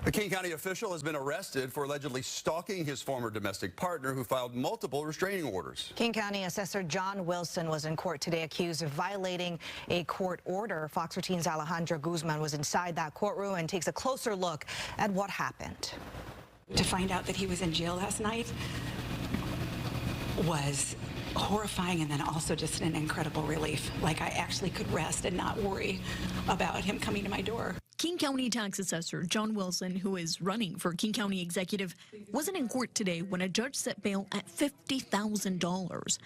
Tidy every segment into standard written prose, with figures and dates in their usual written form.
A King County official has been arrested for allegedly stalking his former domestic partner who filed multiple restraining orders. King County Assessor John Wilson was in court today accused of violating a court order. Fox 13's Alejandra Guzman was inside that courtroom and takes a closer look at what happened. To find out that he was in jail last night was horrifying, and then also just an incredible relief. Like I actually could rest and not worry about him coming to my door. King County Tax Assessor John Wilson, who is running for King County Executive, wasn't in court today when a judge set bail at $50,000.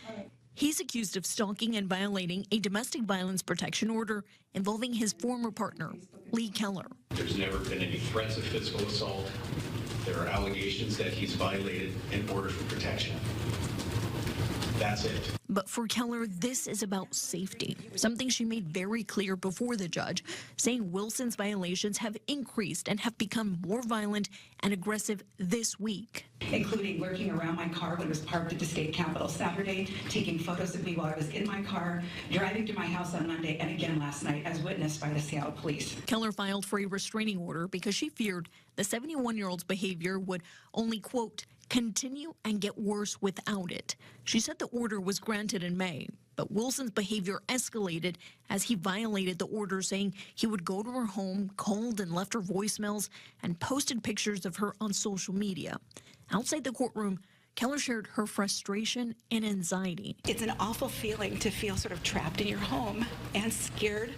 He's accused of stalking and violating a domestic violence protection order involving his former partner, Lee Keller. There's never been any threats of physical assault. There are allegations that he's violated an order for protection. That's it. But for Keller, this is about safety, something she made very clear before the judge, saying Wilson's violations have increased and have become more violent and aggressive this week. Including lurking around my car when it was parked at the state capitol Saturday, taking photos of me while I was in my car, driving to my house on Monday, and again last night as witnessed by the Seattle police. Keller filed for a restraining order because she feared the 71-year-old's behavior would only, quote, continue and get worse without it. She said the order was granted in May, but Wilson's behavior escalated as he violated the order, saying he would go to her home, called and left her voicemails, and posted pictures of her on social media. Outside the courtroom, Keller shared her frustration and anxiety. It's an awful feeling to feel sort of trapped in your home and scared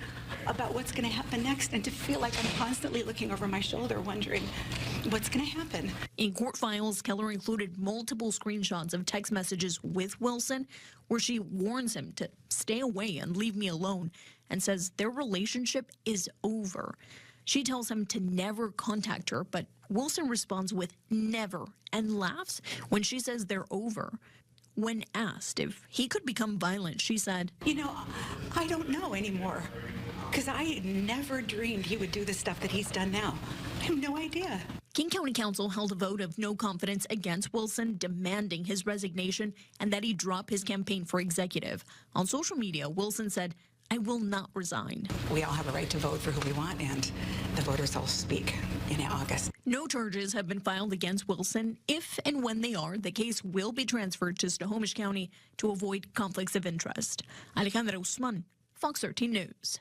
about what's going to happen next, and to feel like I'm constantly looking over my shoulder wondering what's going to happen. In court files, Keller included multiple screenshots of text messages with Wilson where she warns him to stay away and leave me alone and says their relationship is over. She tells him to never contact her, but Wilson responds with never and laughs when she says they're over. When asked if he could become violent, she said, You know, I don't know anymore, because I never dreamed he would do the stuff that he's done now. I have no idea. King County Council held a vote of no confidence against Wilson, demanding his resignation and that he drop his campaign for executive. On social media, Wilson said, I will not resign. We all have a right to vote for who we want, and the voters will speak in August. No charges have been filed against Wilson. If and when they are, the case will be transferred to Snohomish County to avoid conflicts of interest. Alejandra Guzman, Fox 13 News.